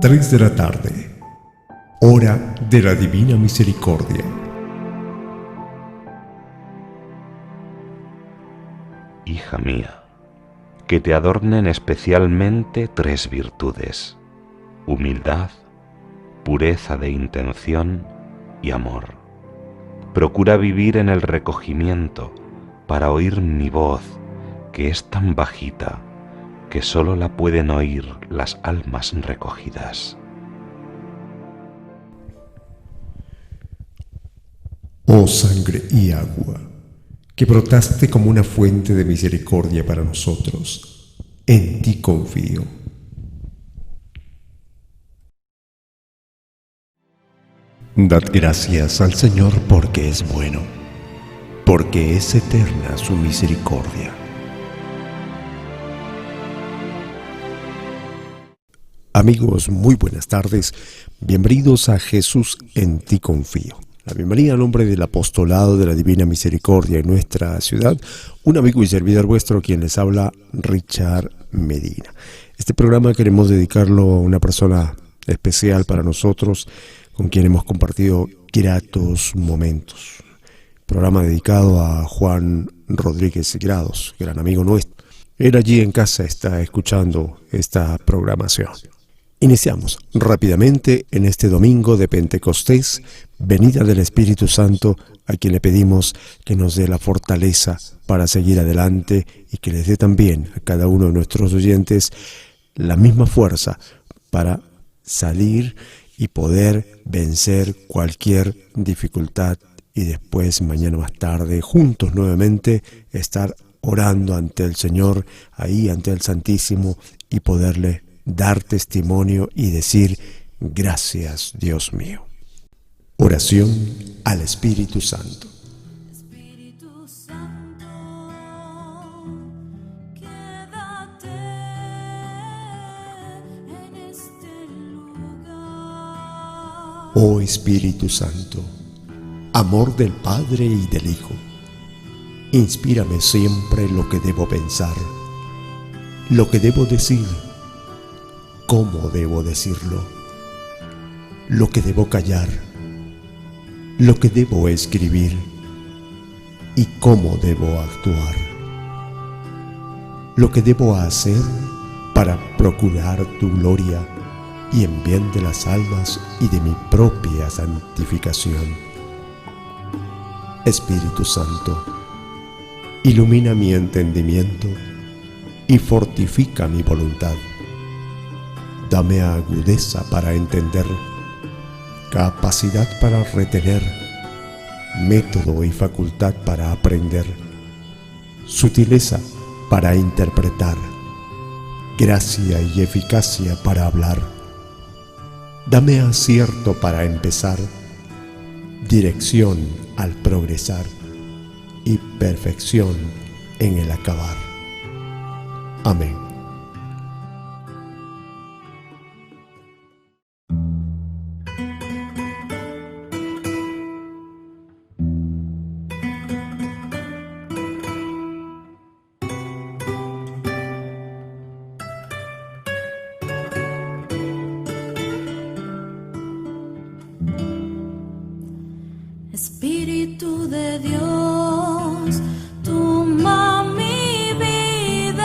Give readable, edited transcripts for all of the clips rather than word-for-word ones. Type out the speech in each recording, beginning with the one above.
3 de la tarde, hora de la Divina Misericordia. Hija mía, que te adornen especialmente 3 virtudes: humildad, pureza de intención y amor. Procura vivir en el recogimiento para oír mi voz, que es tan bajita que sólo la pueden oír las almas recogidas. Oh sangre y agua, que brotaste como una fuente de misericordia para nosotros, en ti confío. Dad gracias al Señor porque es bueno, porque es eterna su misericordia. Amigos, muy buenas tardes. Bienvenidos a Jesús en ti confío. La bienvenida a nombre del Apostolado de la Divina Misericordia en nuestra ciudad. Un amigo y servidor vuestro quien les habla, Richard Medina. Este programa queremos dedicarlo a una persona especial para nosotros, con quien hemos compartido gratos momentos. Programa dedicado a Juan Rodríguez Grados, gran amigo nuestro. Él allí en casa está escuchando esta programación. Iniciamos rápidamente en este domingo de Pentecostés, venida del Espíritu Santo, a quien le pedimos que nos dé la fortaleza para seguir adelante y que les dé también a cada uno de nuestros oyentes la misma fuerza para salir y poder vencer cualquier dificultad y después, mañana más tarde, juntos nuevamente, estar orando ante el Señor, ahí ante el Santísimo, y poderle dar testimonio y decir: gracias, Dios mío. Oración al Espíritu Santo. Espíritu Santo, quédate en este lugar. Oh Espíritu Santo, amor del Padre y del Hijo, inspírame siempre lo que debo pensar, lo que debo decir, cómo debo decirlo, lo que debo callar, lo que debo escribir y cómo debo actuar, lo que debo hacer para procurar tu gloria y en bien de las almas y de mi propia santificación. Espíritu Santo, ilumina mi entendimiento y fortifica mi voluntad. Dame agudeza para entender, capacidad para retener, método y facultad para aprender, sutileza para interpretar, gracia y eficacia para hablar. Dame acierto para empezar, dirección al progresar y perfección en el acabar. Amén. Espíritu de Dios, toma mi vida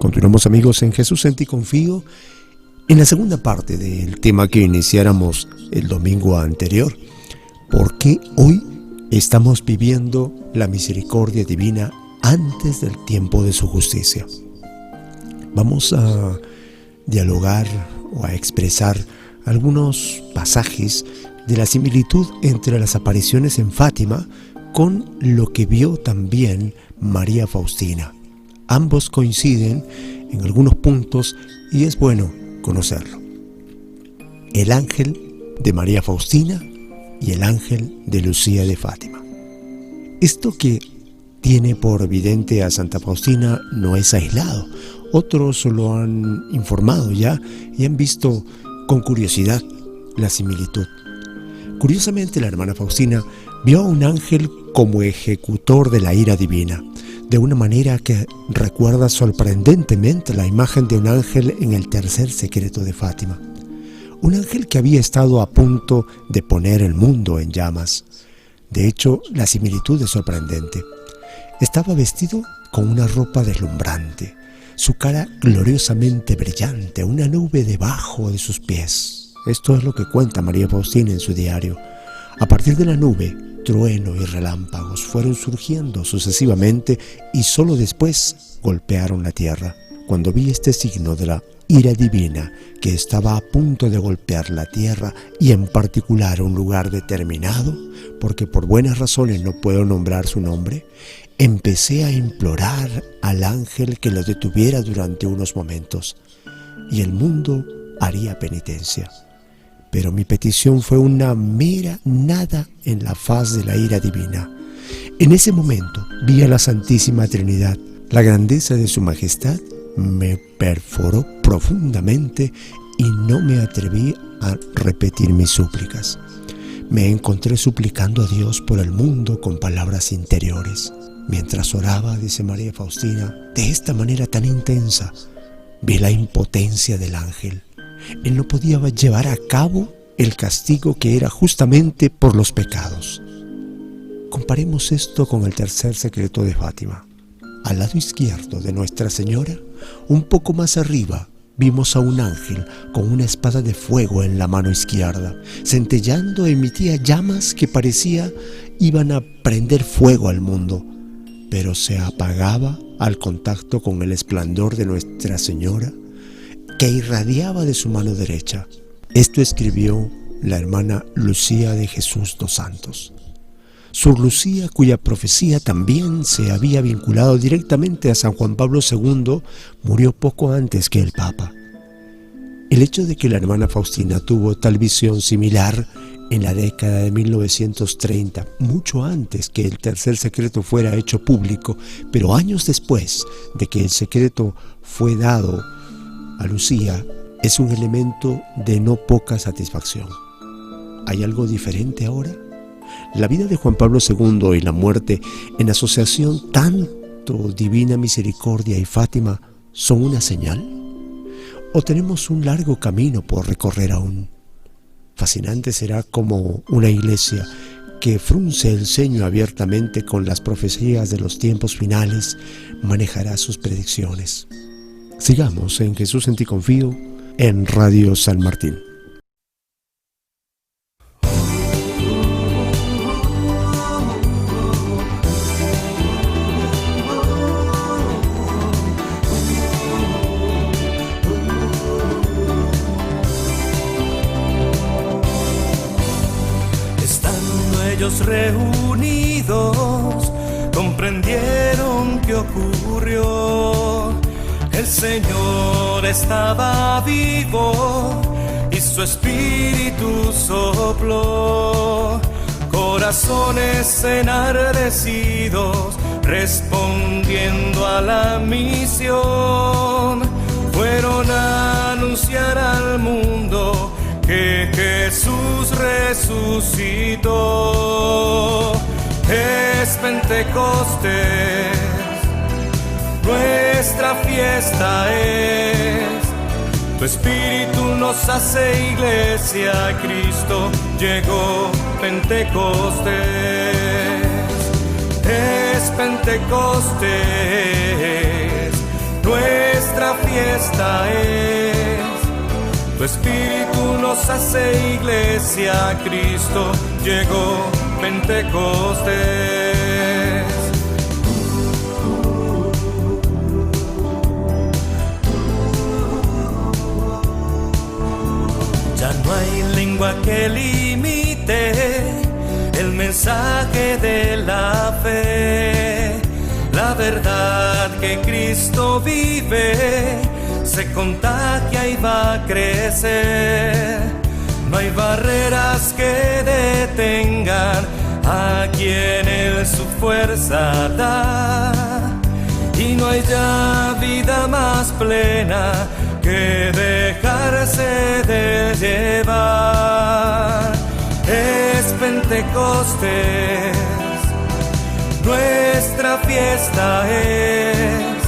Continuamos, amigos, en Jesús en ti confío, en la segunda parte del tema que iniciáramos el domingo anterior. ¿Por qué hoy estamos viviendo la misericordia divina antes del tiempo de su justicia? Vamos a dialogar o a expresar algunos pasajes de la similitud entre las apariciones en Fátima con lo que vio también María Faustina. Ambos coinciden en algunos puntos y es bueno conocerlo. El ángel de María Faustina y el ángel de Lucía de Fátima. Esto que tiene por evidente a Santa Faustina no es aislado. Otros lo han informado ya y han visto con curiosidad la similitud. Curiosamente, la hermana Faustina vio a un ángel como ejecutor de la ira divina, de una manera que recuerda sorprendentemente la imagen de un ángel en el tercer secreto de Fátima. Un ángel que había estado a punto de poner el mundo en llamas. De hecho, la similitud es sorprendente. Estaba vestido con una ropa deslumbrante, su cara gloriosamente brillante, una nube debajo de sus pies. Esto es lo que cuenta María Faustina en su diario. A partir de la nube, trueno y relámpagos fueron surgiendo sucesivamente y solo después golpearon la tierra. Cuando vi este signo de la ira divina que estaba a punto de golpear la tierra y en particular un lugar determinado, porque por buenas razones no puedo nombrar su nombre, empecé a implorar al ángel que lo detuviera durante unos momentos y el mundo haría penitencia. Pero mi petición fue una mera nada en la faz de la ira divina. En ese momento vi a la Santísima Trinidad. La grandeza de su majestad me perforó profundamente y no me atreví a repetir mis súplicas. Me encontré suplicando a Dios por el mundo con palabras interiores. Mientras oraba, dice María Faustina, de esta manera tan intensa, vi la impotencia del ángel. Él no podía llevar a cabo el castigo que era justamente por los pecados. Comparemos esto con el tercer secreto de Fátima. Al lado izquierdo de Nuestra Señora, un poco más arriba, vimos a un ángel con una espada de fuego en la mano izquierda. Centellando emitía llamas que parecía iban a prender fuego al mundo, pero se apagaba al contacto con el esplendor de Nuestra Señora, que irradiaba de su mano derecha. Esto escribió la hermana Lucía de Jesús dos Santos. Sor Lucía, cuya profecía también se había vinculado directamente a San Juan Pablo II, murió poco antes que el Papa. El hecho de que la hermana Faustina tuvo tal visión similar en la década de 1930, mucho antes que el tercer secreto fuera hecho público, pero años después de que el secreto fue dado a Lucía, es un elemento de no poca satisfacción. ¿Hay algo diferente ahora? La vida de Juan Pablo II y la muerte en asociación tanto Divina Misericordia y Fátima son una señal. ¿O tenemos un largo camino por recorrer aún? Fascinante será como una iglesia que frunce el ceño abiertamente con las profecías de los tiempos finales manejará sus predicciones. Sigamos en Jesús en ti confío, en Radio San Martín. Estando ellos reunidos, comprendieron qué ocurrió. El Señor estaba vivo y su espíritu sopló. Corazones enardecidos respondiendo a la misión, fueron a anunciar al mundo que Jesús resucitó. Es Pentecostés, nuestra fiesta es. Tu espíritu nos hace iglesia, Cristo llegó. Pentecostés, es Pentecostés, nuestra fiesta es. Tu espíritu nos hace iglesia, Cristo llegó, Pentecostés. Ya no hay lengua que limite el mensaje de la fe. La verdad que Cristo vive se contagia y va a crecer. No hay barreras que detengan a quien Él su fuerza da. Y no hay ya vida más plena que dejarse de llevar. Es Pentecostés, nuestra fiesta es.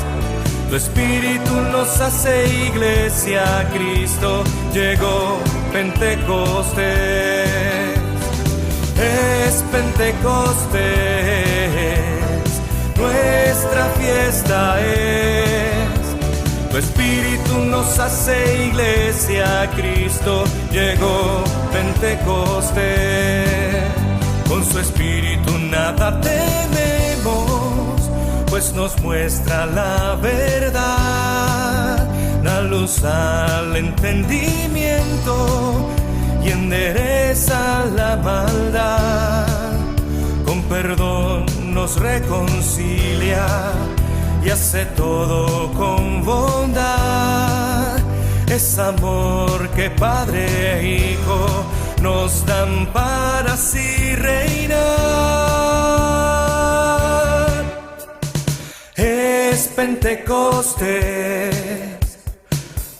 Tu espíritu nos hace iglesia, Cristo llegó, Pentecostés. Es Pentecostés, nuestra fiesta es. Tu espíritu nos hace iglesia, Cristo llegó, Pentecostés. Con su espíritu nada tememos, pues nos muestra la verdad, la luz al entendimiento y endereza la maldad. Con perdón nos reconcilia y hace todo con bondad. Es amor que Padre e Hijo nos dan para así reinar. Es Pentecostés,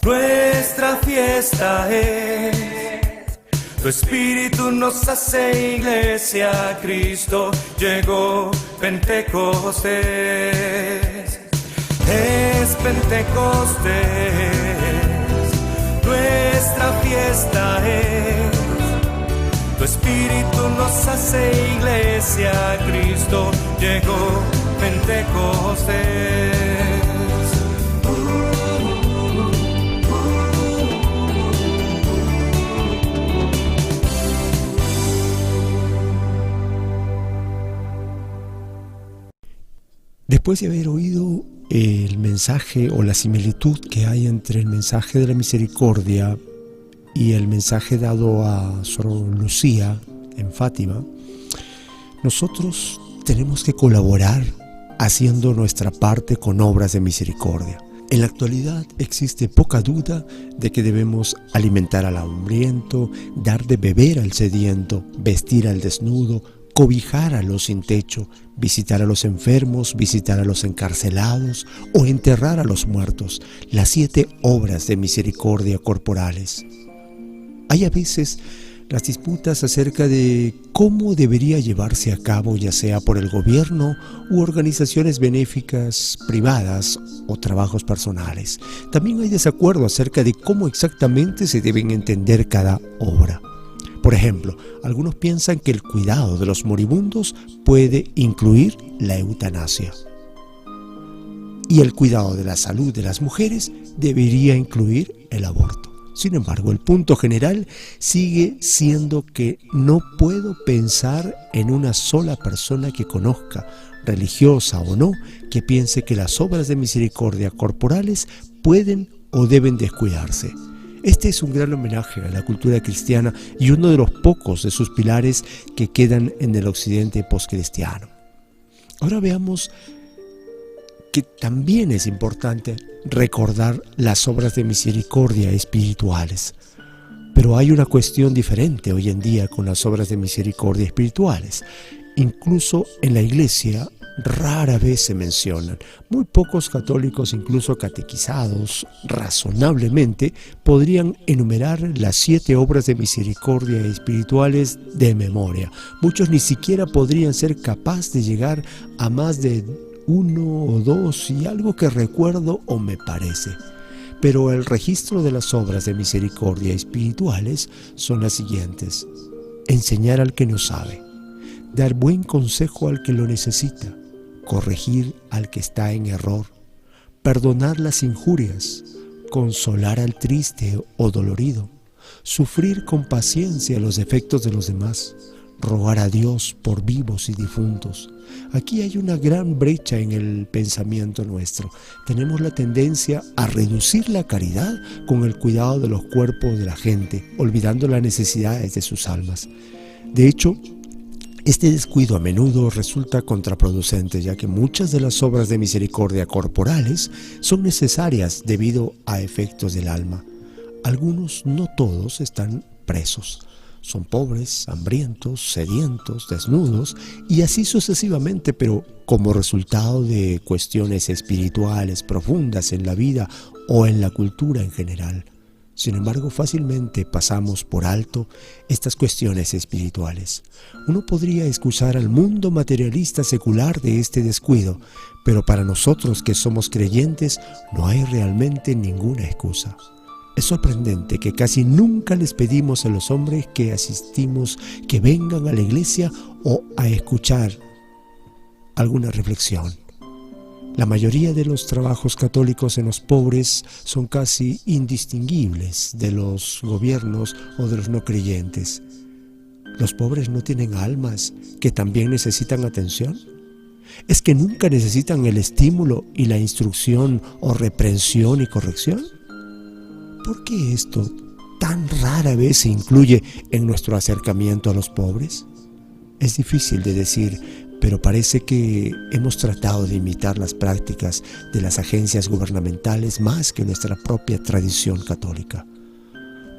nuestra fiesta es. Tu espíritu nos hace iglesia, Cristo llegó, Pentecostés. Es Pentecostés, nuestra fiesta es. Tu espíritu nos hace iglesia, Cristo llegó, Pentecostés. Después de haber oído el mensaje o la similitud que hay entre el mensaje de la misericordia y el mensaje dado a Sor Lucía en Fátima, nosotros tenemos que colaborar haciendo nuestra parte con obras de misericordia. En la actualidad existe poca duda de que debemos alimentar al hambriento, dar de beber al sediento, vestir al desnudo, cobijar a los sin techo, visitar a los enfermos, visitar a los encarcelados o enterrar a los muertos, las 7 obras de misericordia corporales. Hay a veces las disputas acerca de cómo debería llevarse a cabo, ya sea por el gobierno u organizaciones benéficas privadas o trabajos personales. También hay desacuerdo acerca de cómo exactamente se deben entender cada obra. Por ejemplo, algunos piensan que el cuidado de los moribundos puede incluir la eutanasia. Y el cuidado de la salud de las mujeres debería incluir el aborto. Sin embargo, el punto general sigue siendo que no puedo pensar en una sola persona que conozca, religiosa o no, que piense que las obras de misericordia corporales pueden o deben descuidarse. Este es un gran homenaje a la cultura cristiana y uno de los pocos de sus pilares que quedan en el occidente postcristiano. Ahora veamos que también es importante recordar las obras de misericordia espirituales. Pero hay una cuestión diferente hoy en día con las obras de misericordia espirituales. Incluso en la iglesia rara vez se mencionan. Muy pocos católicos, incluso catequizados razonablemente, podrían enumerar las 7 obras de misericordia espirituales de memoria. Muchos ni siquiera podrían ser capaces de llegar a más de 1 o 2 y algo que recuerdo o me parece. Pero el registro de las obras de misericordia espirituales son las siguientes: enseñar al que no sabe, dar buen consejo al que lo necesita, corregir al que está en error, perdonar las injurias, consolar al triste o dolorido, sufrir con paciencia los defectos de los demás, rogar a Dios por vivos y difuntos. Aquí hay una gran brecha en el pensamiento nuestro. Tenemos la tendencia a reducir la caridad con el cuidado de los cuerpos de la gente, olvidando las necesidades de sus almas. De hecho, este descuido a menudo resulta contraproducente, ya que muchas de las obras de misericordia corporales son necesarias debido a efectos del alma. Algunos, no todos, están presos. Son pobres, hambrientos, sedientos, desnudos y así sucesivamente, pero como resultado de cuestiones espirituales profundas en la vida o en la cultura en general. Sin embargo, fácilmente pasamos por alto estas cuestiones espirituales. Uno podría excusar al mundo materialista secular de este descuido, pero para nosotros que somos creyentes no hay realmente ninguna excusa. Es sorprendente que casi nunca les pedimos a los hombres que asistimos que vengan a la iglesia o a escuchar alguna reflexión. La mayoría de los trabajos católicos en los pobres son casi indistinguibles de los gobiernos o de los no creyentes. ¿Los pobres no tienen almas que también necesitan atención? ¿Es que nunca necesitan el estímulo y la instrucción o reprensión y corrección? ¿Por qué esto tan rara vez se incluye en nuestro acercamiento a los pobres? Es difícil de decir, pero parece que hemos tratado de imitar las prácticas de las agencias gubernamentales más que nuestra propia tradición católica.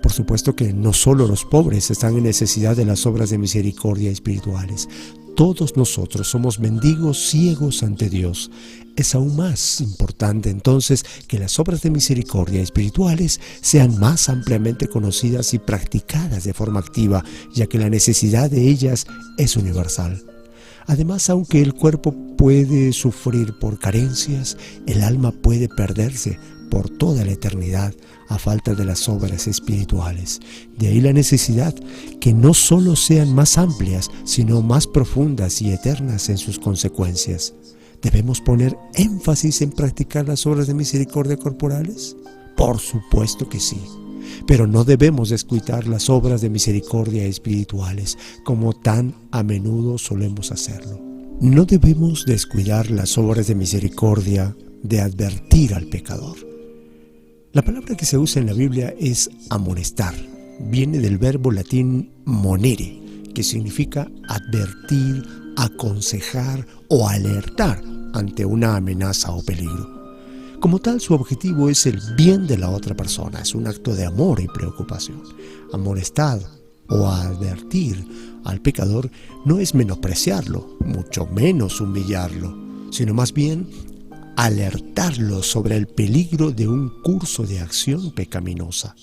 Por supuesto que no solo los pobres están en necesidad de las obras de misericordia espirituales. Todos nosotros somos mendigos ciegos ante Dios. Es aún más importante entonces que las obras de misericordia espirituales sean más ampliamente conocidas y practicadas de forma activa, ya que la necesidad de ellas es universal. Además, aunque el cuerpo puede sufrir por carencias, el alma puede perderse por toda la eternidad a falta de las obras espirituales. De ahí la necesidad que no solo sean más amplias, sino más profundas y eternas en sus consecuencias. ¿Debemos poner énfasis en practicar las obras de misericordia corporales? Por supuesto que sí. Pero no debemos descuidar las obras de misericordia espirituales, como tan a menudo solemos hacerlo. No debemos descuidar las obras de misericordia de advertir al pecador. La palabra que se usa en la Biblia es amonestar. Viene del verbo latín monere, que significa advertir, aconsejar o alertar ante una amenaza o peligro. Como tal, su objetivo es el bien de la otra persona, es un acto de amor y preocupación. Amonestar o advertir al pecador no es menospreciarlo, mucho menos humillarlo, sino más bien alertarlo sobre el peligro de un curso de acción pecaminosa.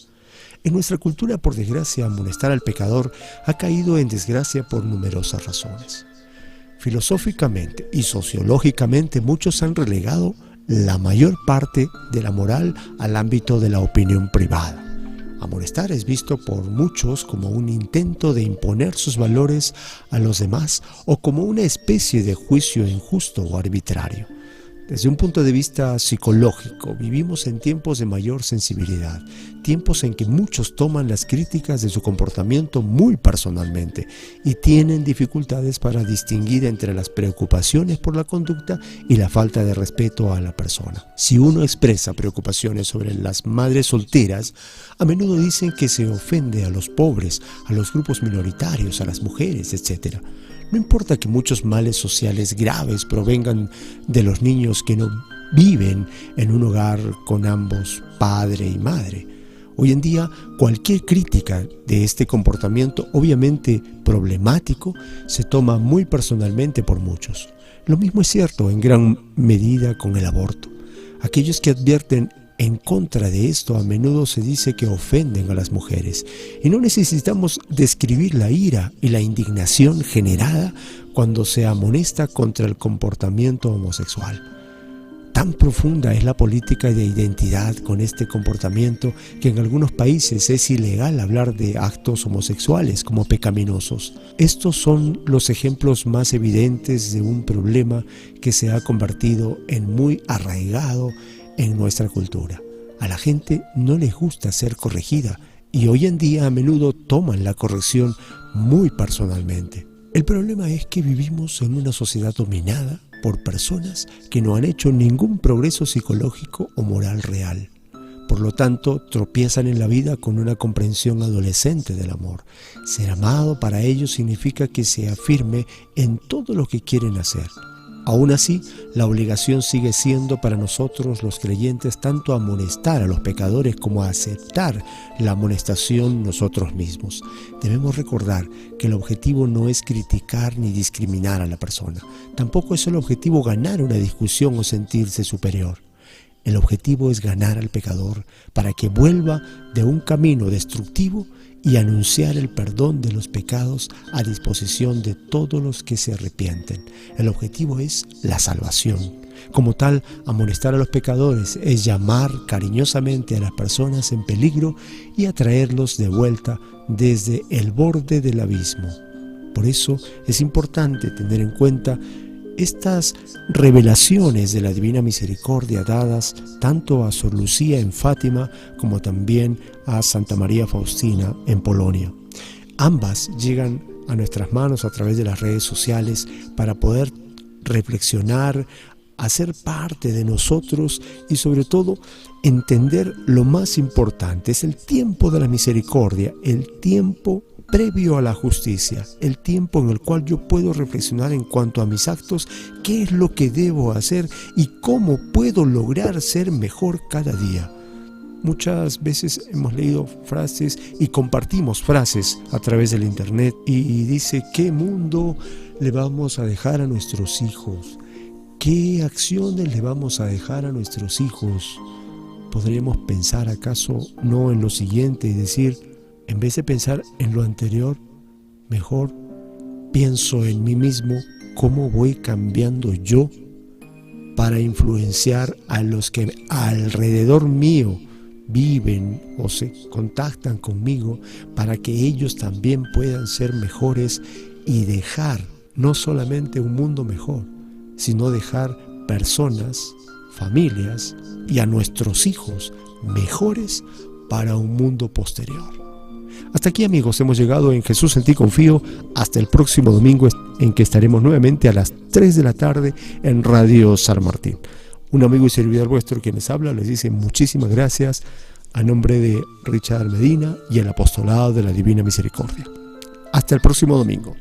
En nuestra cultura, por desgracia, amonestar al pecador ha caído en desgracia por numerosas razones. Filosóficamente y sociológicamente, muchos han relegado la mayor parte de la moral al ámbito de la opinión privada. Amonestar es visto por muchos como un intento de imponer sus valores a los demás o como una especie de juicio injusto o arbitrario. Desde un punto de vista psicológico, vivimos en tiempos de mayor sensibilidad, tiempos en que muchos toman las críticas de su comportamiento muy personalmente y tienen dificultades para distinguir entre las preocupaciones por la conducta y la falta de respeto a la persona. Si uno expresa preocupaciones sobre las madres solteras, a menudo dicen que se ofende a los pobres, a los grupos minoritarios, a las mujeres, etc. No importa que muchos males sociales graves provengan de los niños que no viven en un hogar con ambos padre y madre. Hoy en día, cualquier crítica de este comportamiento, obviamente problemático, se toma muy personalmente por muchos. Lo mismo es cierto en gran medida con el aborto. Aquellos que advierten en contra de esto a menudo se dice que ofenden a las mujeres, y no necesitamos describir la ira y la indignación generada cuando se amonesta contra el comportamiento homosexual. Tan profunda es la política de identidad con este comportamiento que en algunos países es ilegal hablar de actos homosexuales como pecaminosos. Estos son los ejemplos más evidentes de un problema que se ha convertido en muy arraigado en nuestra cultura. A la gente no les gusta ser corregida y hoy en día a menudo toman la corrección muy personalmente. El problema es que vivimos en una sociedad dominada por personas que no han hecho ningún progreso psicológico o moral real. Por lo tanto, tropiezan en la vida con una comprensión adolescente del amor. Ser amado para ellos significa que se afirme en todo lo que quieren hacer. Aún así, la obligación sigue siendo para nosotros los creyentes tanto amonestar a los pecadores como aceptar la amonestación nosotros mismos. Debemos recordar que el objetivo no es criticar ni discriminar a la persona. Tampoco es el objetivo ganar una discusión o sentirse superior. El objetivo es ganar al pecador para que vuelva de un camino destructivo y anunciar el perdón de los pecados a disposición de todos los que se arrepienten. El objetivo es la salvación. Como tal, amonestar a los pecadores es llamar cariñosamente a las personas en peligro y atraerlos de vuelta desde el borde del abismo. Por eso es importante tener en cuenta estas revelaciones de la Divina Misericordia dadas tanto a Sor Lucía en Fátima como también a Santa María Faustina en Polonia. Ambas llegan a nuestras manos a través de las redes sociales para poder reflexionar, hacer parte de nosotros y sobre todo entender lo más importante. Es el tiempo de la misericordia, el tiempo previo a la justicia, el tiempo en el cual yo puedo reflexionar en cuanto a mis actos, qué es lo que debo hacer y cómo puedo lograr ser mejor cada día. Muchas veces hemos leído frases y compartimos frases a través del internet y dice, ¿qué mundo le vamos a dejar a nuestros hijos? ¿Qué acciones le vamos a dejar a nuestros hijos? ¿Podríamos pensar acaso no en lo siguiente y decir, en vez de pensar en lo anterior, mejor pienso en mí mismo, cómo voy cambiando yo para influenciar a los que alrededor mío viven o se contactan conmigo para que ellos también puedan ser mejores y dejar no solamente un mundo mejor, sino dejar personas, familias y a nuestros hijos mejores para un mundo posterior. Hasta aquí, amigos, hemos llegado en Jesús en ti confío. Hasta el próximo domingo en que estaremos nuevamente a las 3 de la tarde en Radio San Martín. Un amigo y servidor vuestro quien les habla les dice muchísimas gracias a nombre de Richard Medina y el Apostolado de la Divina Misericordia. Hasta el próximo domingo.